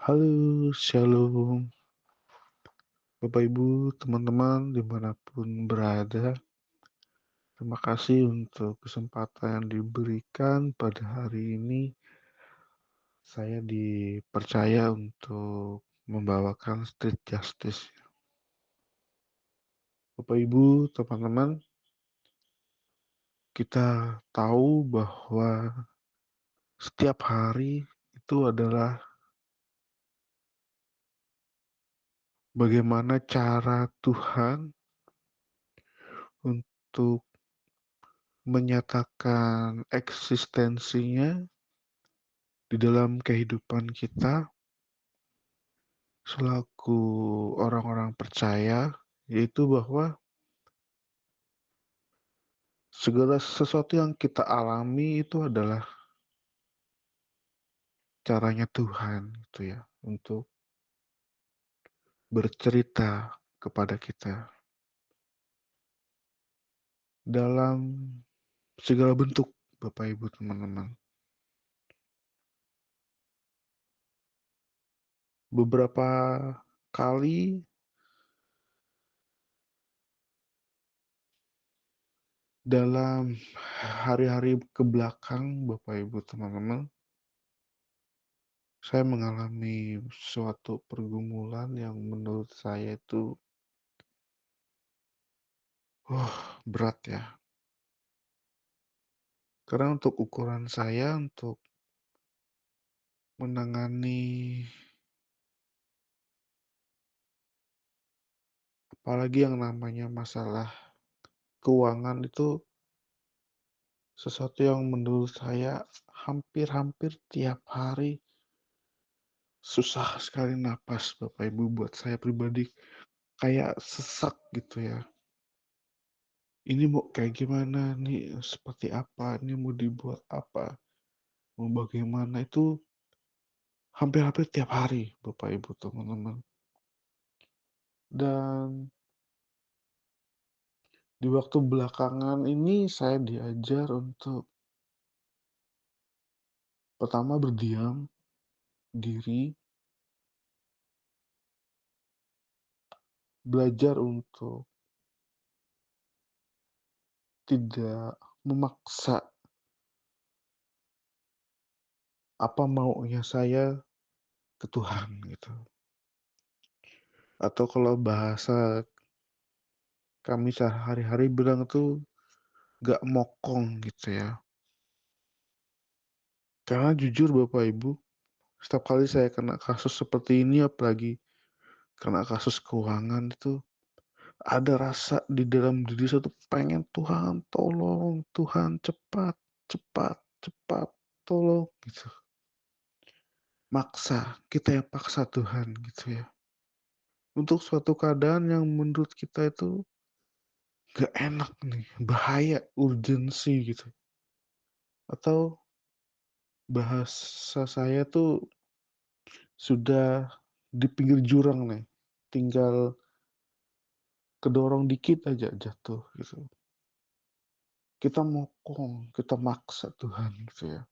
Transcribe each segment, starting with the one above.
Halo, shalom. Bapak Ibu, teman-teman dimanapun berada. Terima kasih untuk kesempatan yang diberikan pada hari ini. Saya dipercaya untuk membawakan street justice. Bapak Ibu, teman-teman, kita tahu bahwa setiap hari itu adalah bagaimana cara Tuhan untuk menyatakan eksistensinya di dalam kehidupan kita selaku orang-orang percaya, yaitu bahwa segala sesuatu yang kita alami itu adalah caranya Tuhan gitu ya, untuk bercerita kepada kita dalam segala bentuk, Bapak Ibu teman-teman. Beberapa kali dalam hari-hari ke belakang, Bapak Ibu teman-teman, saya mengalami suatu pergumulan yang menurut saya itu berat ya. Karena untuk ukuran saya untuk menangani apalagi yang namanya masalah keuangan itu sesuatu yang menurut saya hampir-hampir tiap hari susah sekali napas, Bapak Ibu, buat saya pribadi kayak sesak gitu ya. Ini mau kayak gimana nih, seperti apa, ini mau dibuat apa, mau bagaimana, itu hampir-hampir tiap hari, Bapak Ibu, teman-teman. Dan di waktu belakangan ini saya diajar untuk pertama berdiam diri, belajar untuk tidak memaksa apa maunya saya ke Tuhan gitu. Atau kalau bahasa kami sehari-hari bilang tuh gak mokong gitu ya. Karena jujur Bapak Ibu, setiap kali saya kena kasus seperti ini, apalagi kena kasus keuangan, itu ada rasa di dalam diri saya tuh pengen, "Tuhan tolong, Tuhan cepat, cepat, cepat, tolong," gitu. Maksa, kita yang paksa Tuhan gitu ya. Untuk suatu keadaan yang menurut kita itu gak enak nih, bahaya, urgensi gitu. Atau bahasa saya tuh sudah di pinggir jurang nih, tinggal kedorong dikit aja jatuh gitu. Kita mokong, kita maksa Tuhan gitu ya,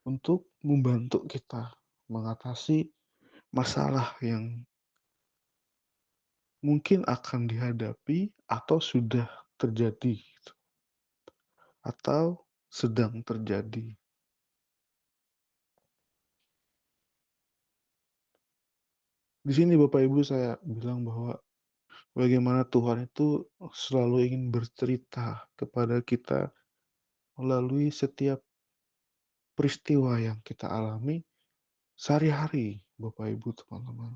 untuk membantu kita mengatasi masalah yang mungkin akan dihadapi atau sudah terjadi gitu, atau sedang terjadi. Di sini Bapak Ibu saya bilang bahwa bagaimana Tuhan itu selalu ingin bercerita kepada kita melalui setiap peristiwa yang kita alami sehari-hari, Bapak Ibu teman-teman.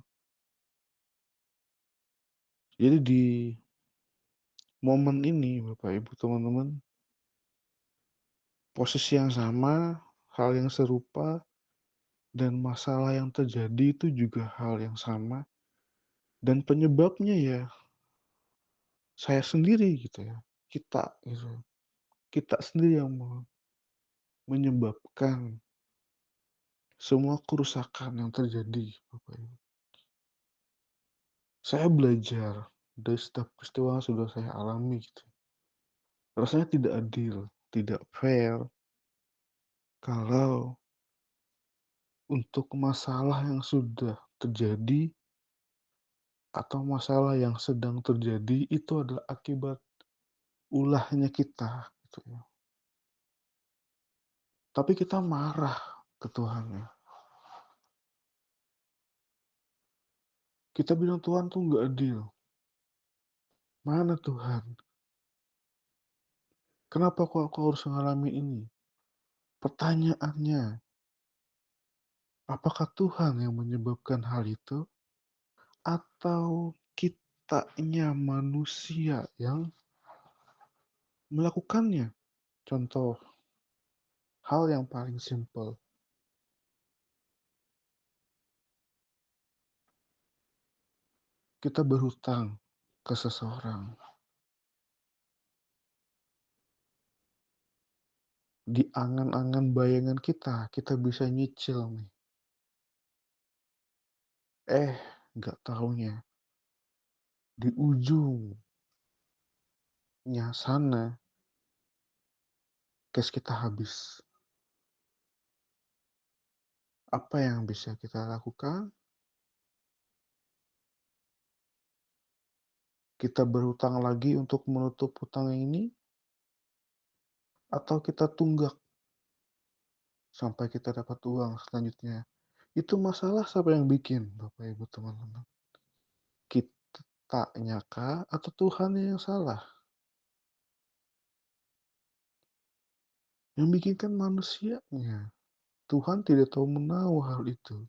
Jadi di momen ini Bapak Ibu teman-teman, posisi yang sama, hal yang serupa, dan masalah yang terjadi itu juga hal yang sama, dan penyebabnya ya saya sendiri gitu ya, kita gitu. Kita sendiri yang menyebabkan semua kerusakan yang terjadi, Bapak Ibu. Saya belajar dari setiap peristiwa yang sudah saya alami gitu. Rasanya tidak adil, tidak fair kalau untuk masalah yang sudah terjadi atau masalah yang sedang terjadi itu adalah akibat ulahnya kita, gitu ya. Tapi kita marah ke Tuhan ya. Kita bilang, "Tuhan tuh nggak adil. Mana Tuhan? Kenapa kok aku harus mengalami ini?" Pertanyaannya, apakah Tuhan yang menyebabkan hal itu? Atau kitanya manusia yang melakukannya? Contoh, hal yang paling simpel, kita berhutang ke seseorang. Di angan-angan bayangan kita bisa nyicil nih. Eh, nggak taunya, di ujungnya sana, cash kita habis. Apa yang bisa kita lakukan? Kita berhutang lagi untuk menutup hutang ini, atau kita tunggak sampai kita dapat uang selanjutnya. Itu masalah siapa yang bikin, Bapak Ibu teman-teman? Kitanya kah atau Tuhannya yang salah? Yang bikin kan manusianya. Tuhan tidak tahu menahu hal itu.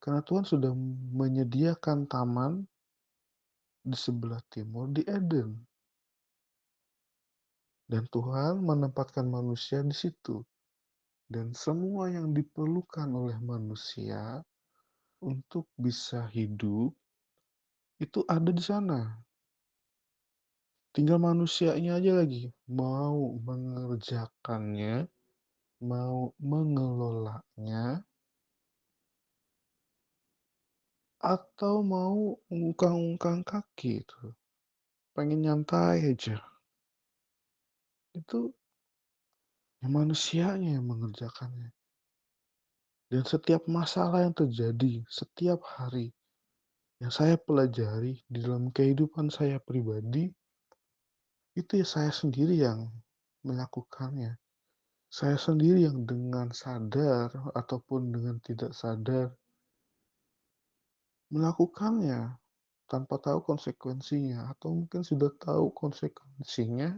Karena Tuhan sudah menyediakan taman di sebelah timur di Eden. Dan Tuhan menempatkan manusia di situ. Dan semua yang diperlukan oleh manusia untuk bisa hidup itu ada di sana. Tinggal manusianya aja lagi mau mengerjakannya, mau mengelolanya, atau mau ungkang-ungkang kaki itu, pengen nyantai aja. Itu ya manusianya yang mengerjakannya. Dan setiap masalah yang terjadi setiap hari yang saya pelajari di dalam kehidupan saya pribadi, itu ya saya sendiri yang melakukannya. Saya sendiri yang dengan sadar ataupun dengan tidak sadar melakukannya tanpa tahu konsekuensinya, atau mungkin sudah tahu konsekuensinya,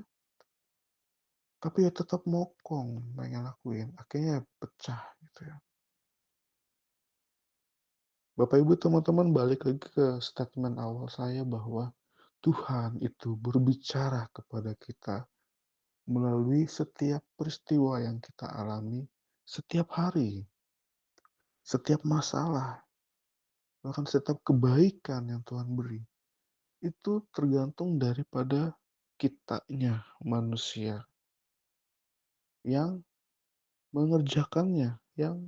tapi ya tetap mokong pengen lakuin, akhirnya pecah gitu ya. Bapak Ibu teman-teman, balik lagi ke statement awal saya bahwa Tuhan itu berbicara kepada kita melalui setiap peristiwa yang kita alami setiap hari, setiap masalah, bahkan setiap kebaikan yang Tuhan beri. Itu tergantung daripada kitanya manusia yang mengerjakannya, yang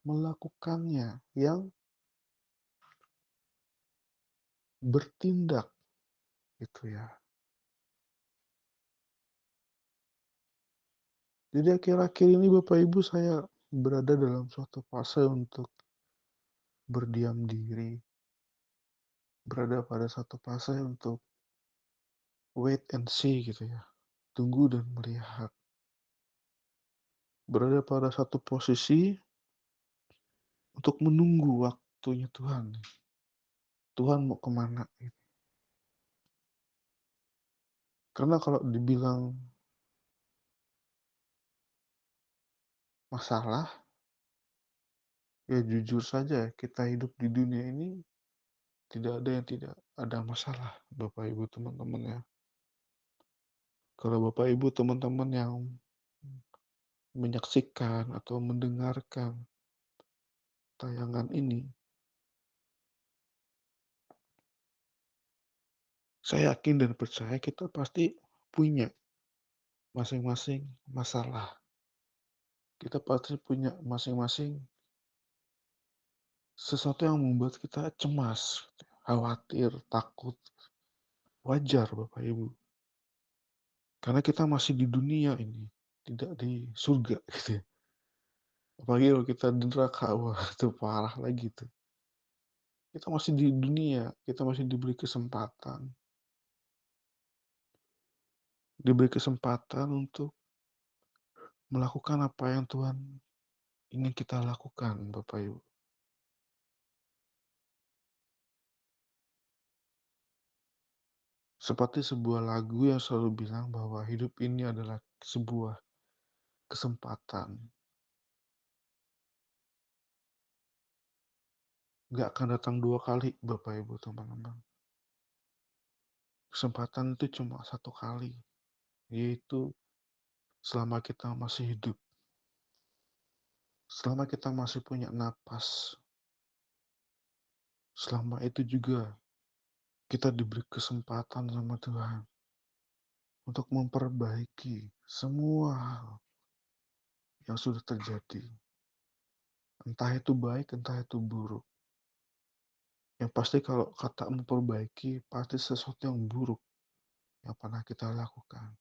melakukannya, yang bertindak gitu ya. Jadi akhir-akhir ini Bapak Ibu saya berada dalam suatu fase untuk berdiam diri, berada pada satu fase untuk wait and see gitu ya. Tunggu dan melihat. Berada pada satu posisi untuk menunggu waktunya Tuhan. Tuhan mau kemana gitu. Karena kalau dibilang masalah, ya jujur saja kita hidup di dunia ini tidak ada yang tidak ada masalah, Bapak Ibu teman-teman ya. Kalau Bapak Ibu teman-teman yang menyaksikan atau mendengarkan tayangan ini, saya yakin dan percaya kita pasti punya masing-masing masalah. Kita pasti punya masing-masing sesuatu yang membuat kita cemas, khawatir, takut. Wajar Bapak Ibu. Karena kita masih di dunia ini, tidak di surga gitu ya. Apalagi kalau kita di neraka, wah itu parah lagi tuh. Kita masih di dunia, kita masih diberi kesempatan untuk melakukan apa yang Tuhan ingin kita lakukan, Bapak Ibu. Seperti sebuah lagu yang selalu bilang bahwa hidup ini adalah sebuah kesempatan, nggak akan datang 2 kali, Bapak Ibu, teman-teman. Kesempatan itu cuma satu kali, yaitu selama kita masih hidup, selama kita masih punya napas, selama itu juga kita diberi kesempatan sama Tuhan untuk memperbaiki semua hal yang sudah terjadi. Entah itu baik, entah itu buruk. Yang pasti kalau kata memperbaiki, pasti sesuatu yang buruk yang pernah kita lakukan.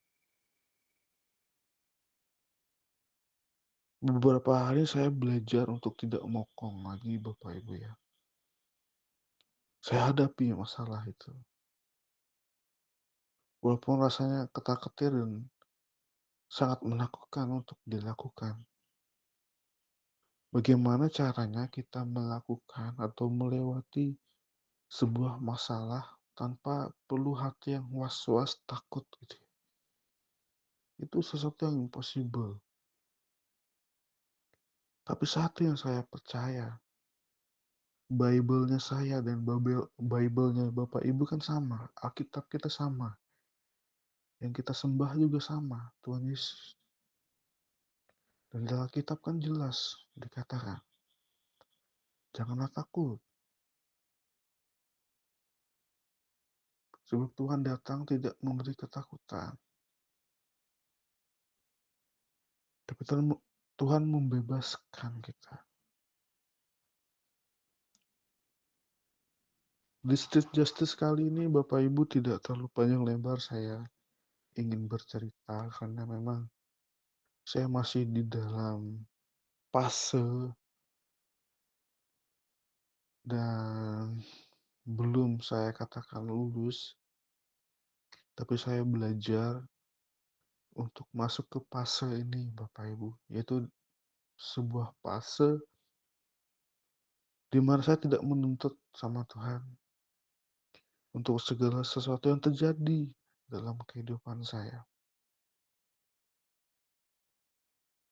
Beberapa hari saya belajar untuk tidak mokong lagi, Bapak Ibu ya. Saya hadapi masalah itu. Walaupun rasanya ketar-ketir dan sangat menakutkan untuk dilakukan. Bagaimana caranya kita melakukan atau melewati sebuah masalah tanpa perlu hati yang was-was takut gitu ya. Itu sesuatu yang impossible. Tapi satu yang saya percaya, Bible-nya saya dan Bible-nya Bapak Ibu kan sama, Alkitab kita sama, yang kita sembah juga sama, Tuhan Yesus. Dan dalam Alkitab kan jelas dikatakan, janganlah takut, sebab Tuhan datang tidak memberi ketakutan, tapi Tuhan membebaskan kita. Di Street Justice kali ini Bapak Ibu tidak terlalu panjang lebar saya ingin bercerita karena memang saya masih di dalam fase dan belum saya katakan lulus, tapi saya belajar untuk masuk ke fase ini Bapak Ibu, yaitu sebuah fase di mana saya tidak menuntut sama Tuhan untuk segala sesuatu yang terjadi dalam kehidupan saya.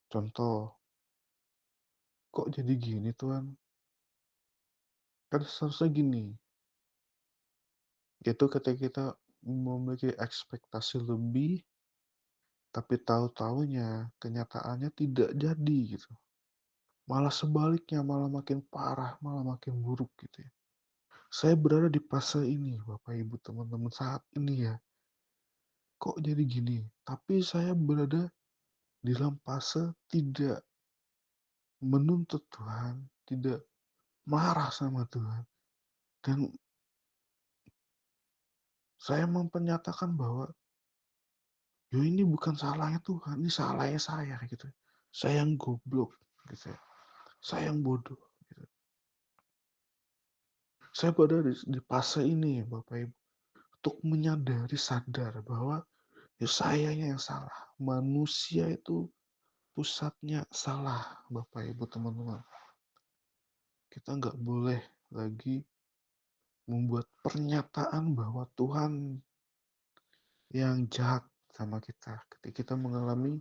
Contoh, kok jadi gini Tuhan? Kan seharusnya gini, yaitu ketika kita memiliki ekspektasi lebih, tapi tahu-taunya kenyataannya tidak jadi gitu. Malah sebaliknya, malah makin parah, malah makin buruk gitu ya. Saya berada di fase ini, Bapak Ibu, teman-teman, saat ini ya. Kok jadi gini? Tapi saya berada di dalam fase tidak menuntut Tuhan, tidak marah sama Tuhan. Dan saya mempernyatakan bahwa, yo ini bukan salahnya Tuhan, ini salahnya saya gitu. Saya yang goblok gitu ya. Saya yang bodoh gitu. Saya berada di fase ini Bapak Ibu untuk menyadari sadar bahwa ya sayanya yang salah. Manusia itu pusatnya salah Bapak Ibu teman-teman. Kita nggak boleh lagi membuat pernyataan bahwa Tuhan yang jahat sama kita ketika kita mengalami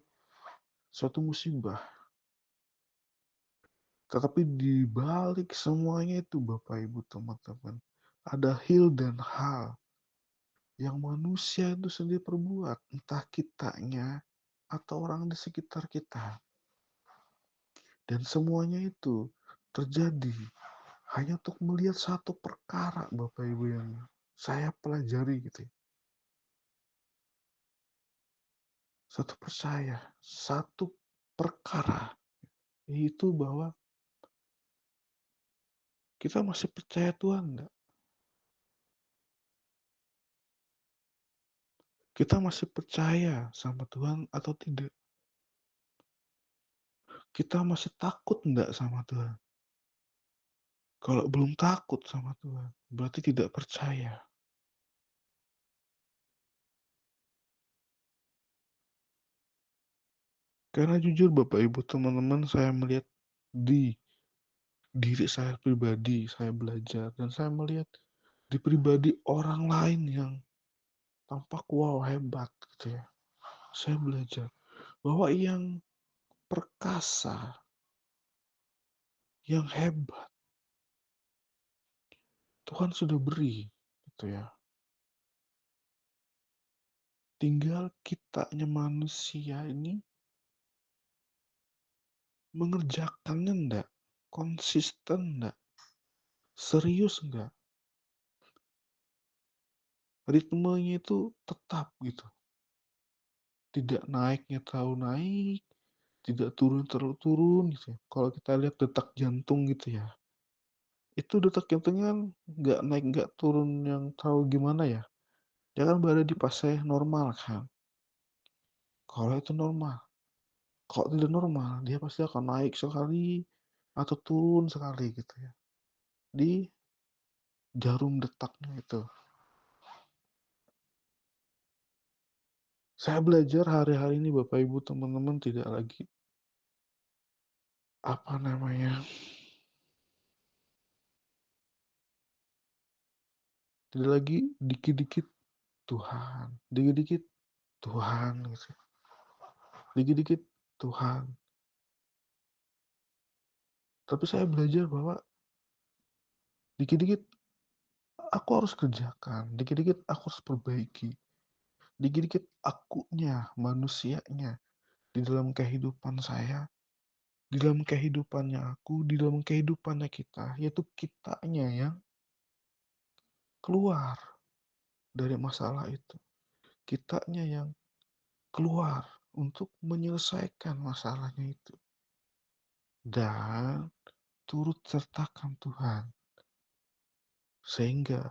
suatu musibah. Tetapi di balik semuanya itu Bapak Ibu teman-teman, ada hil dan hal yang manusia itu sendiri perbuat, entah kitanya atau orang di sekitar kita. Dan semuanya itu terjadi hanya untuk melihat satu perkara Bapak Ibu yang saya pelajari gitu ya. Satu perkara, yaitu bahwa kita masih percaya Tuhan enggak? Kita masih percaya sama Tuhan atau tidak? Kita masih takut enggak sama Tuhan? Kalau belum takut sama Tuhan, berarti tidak percaya. Karena jujur Bapak Ibu teman-teman, saya melihat di diri saya pribadi, saya belajar dan saya melihat di pribadi orang lain yang tampak wow hebat gitu ya. Saya belajar bahwa yang perkasa, yang hebat, Tuhan sudah beri gitu ya. Tinggal kitanya manusia ini mengerjakannya enggak, konsisten enggak, serius enggak, ritmenya itu tetap gitu. Tidak naiknya terlalu naik, tidak turun terlalu turun gitu ya. Kalau kita lihat detak jantung gitu ya, itu detak jantungnya kan nggak naik nggak turun yang terlalu gimana ya, dia kan berada di fase normal kan. Kalau itu normal, kalau tidak normal dia pasti akan naik sekali atau turun sekali gitu ya, di jarum detaknya itu. Saya belajar hari-hari ini Bapak Ibu teman-teman tidak lagi, apa namanya, tidak lagi dikit-dikit Tuhan, dikit-dikit Tuhan gitu, dikit-dikit Tuhan. Tapi saya belajar bahwa dikit-dikit aku harus kerjakan, dikit-dikit aku harus perbaiki, dikit-dikit akunya, manusianya di dalam kehidupan saya, di dalam kehidupannya aku, di dalam kehidupannya kita, yaitu kitanya yang keluar dari masalah itu. Kitanya yang keluar untuk menyelesaikan masalahnya itu. Dan turut sertakan Tuhan. Sehingga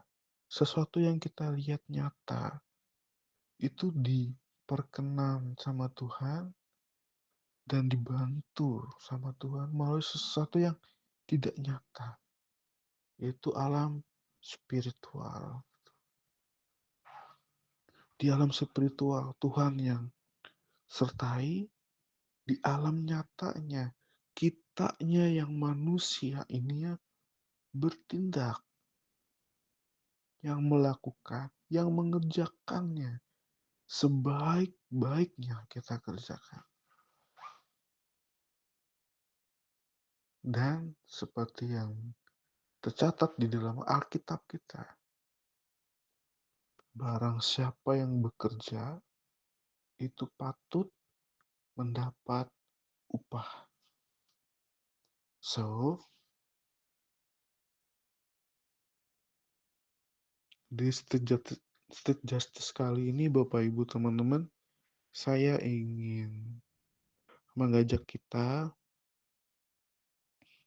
sesuatu yang kita lihat nyata itu diperkenan sama Tuhan dan dibantu sama Tuhan melalui sesuatu yang tidak nyata, yaitu alam spiritual. Di alam spiritual, Tuhan yang sertai, di alam nyatanya, kitanya yang manusia ini ya bertindak, yang melakukan, yang mengerjakannya sebaik-baiknya kita kerjakan. Dan seperti yang tercatat di dalam Alkitab kita, barang siapa yang bekerja itu patut mendapat upah. So, di State Justice kali ini Bapak Ibu teman-teman, saya ingin mengajak kita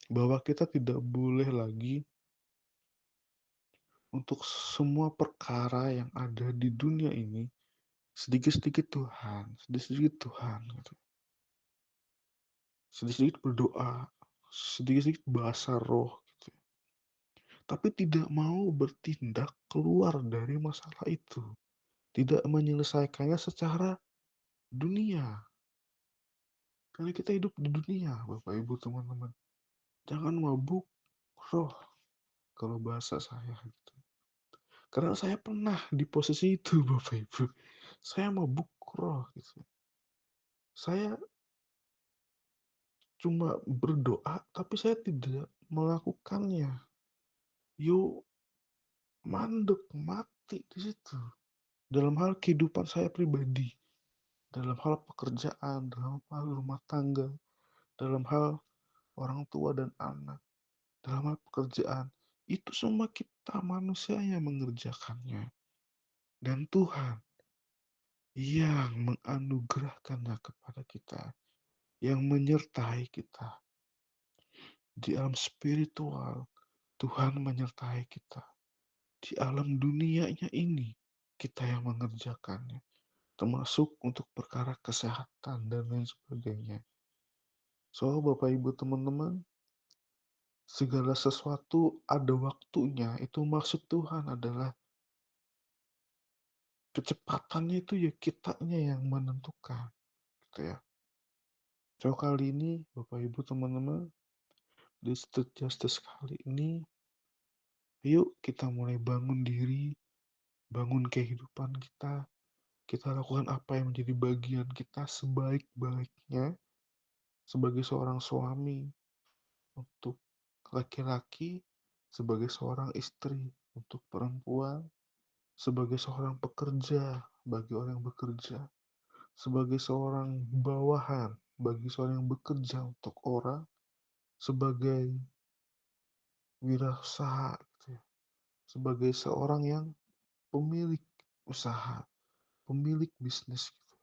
bahwa kita tidak boleh lagi untuk semua perkara yang ada di dunia ini sedikit-sedikit Tuhan, sedikit-sedikit Tuhan gitu. Sedikit-sedikit berdoa, sedikit-sedikit bahasa roh gitu. Tapi tidak mau bertindak keluar dari masalah itu. Tidak menyelesaikannya secara dunia. Karena kita hidup di dunia, Bapak Ibu teman-teman. Jangan mabuk roh kalau bahasa saya gitu. Karena saya pernah di posisi itu Bapak Ibu. Saya mabuk roh gitu. Saya cuma berdoa tapi saya tidak melakukannya. Yuk mandek, mati di situ. Dalam hal kehidupan saya pribadi, dalam hal pekerjaan, dalam hal rumah tangga, dalam hal orang tua dan anak, dalam hal pekerjaan, itu semua kita manusia yang mengerjakannya. Dan Tuhan yang menganugerahkannya kepada kita, yang menyertai kita. Di alam spiritual, Tuhan menyertai kita. Di alam dunianya ini, kita yang mengerjakannya. Termasuk untuk perkara kesehatan dan lain sebagainya. So, Bapak Ibu teman-teman, segala sesuatu ada waktunya. Itu maksud Tuhan adalah kecepatannya itu ya kitanya yang menentukan, gitu ya. So, kali ini Bapak Ibu teman-teman, di Street Justice kali ini, yuk kita mulai bangun diri, bangun kehidupan kita. Kita lakukan apa yang menjadi bagian kita sebaik-baiknya sebagai seorang suami untuk laki-laki, sebagai seorang istri untuk perempuan, sebagai seorang pekerja bagi orang yang bekerja, sebagai seorang bawahan bagi seorang yang bekerja untuk orang, sebagai wirausaha gitu ya, sebagai seorang yang pemilik usaha, pemilik bisnis gitu.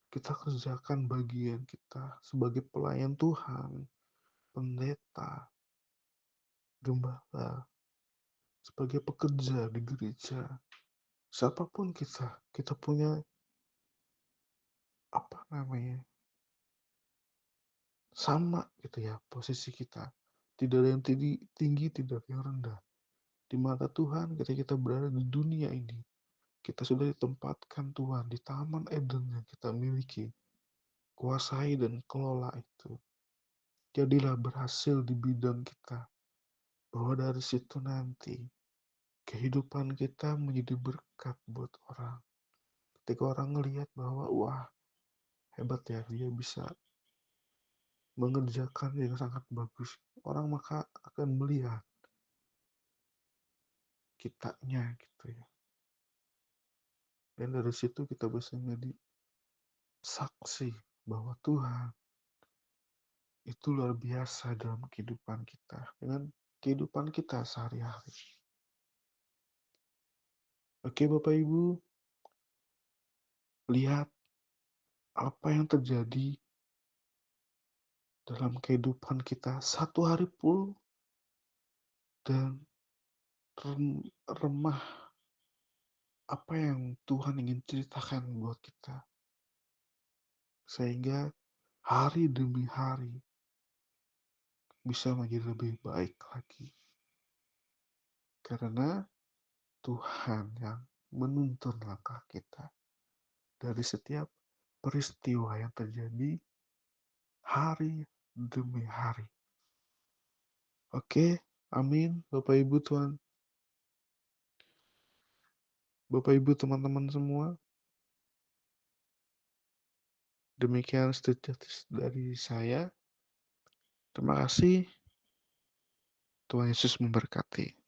Kita kerjakan bagian kita sebagai pelayan Tuhan, pendeta, gembala, sebagai pekerja di gereja. Siapapun kita, kita punya apa namanya, sama gitu ya posisi kita. Tidak ada yang tinggi, tinggi tidak ada yang rendah. Di mata Tuhan ketika kita berada di dunia ini, kita sudah ditempatkan Tuhan di Taman Eden yang kita miliki. Kuasai dan kelola itu. Jadilah berhasil di bidang kita. Bahwa dari situ nanti kehidupan kita menjadi berkat buat orang. Ketika orang ngelihat bahwa wah hebat ya dia bisa mengerjakan yang sangat bagus. Orang maka akan melihat kitanya gitu ya. Dan dari situ kita bisa menjadi saksi bahwa Tuhan itu luar biasa dalam kehidupan kita. Dengan kehidupan kita sehari-hari. Oke Bapak Ibu, lihat apa yang terjadi dalam kehidupan kita satu hari pun dan remah apa yang Tuhan ingin ceritakan buat kita. Sehingga hari demi hari bisa menjadi lebih baik lagi. Karena Tuhan yang menuntun langkah kita dari setiap peristiwa yang terjadi hari demi hari. Oke, amin. Bapak Ibu Tuhan, Bapak Ibu teman-teman semua, demikian status dari saya. Terima kasih. Tuhan Yesus memberkati.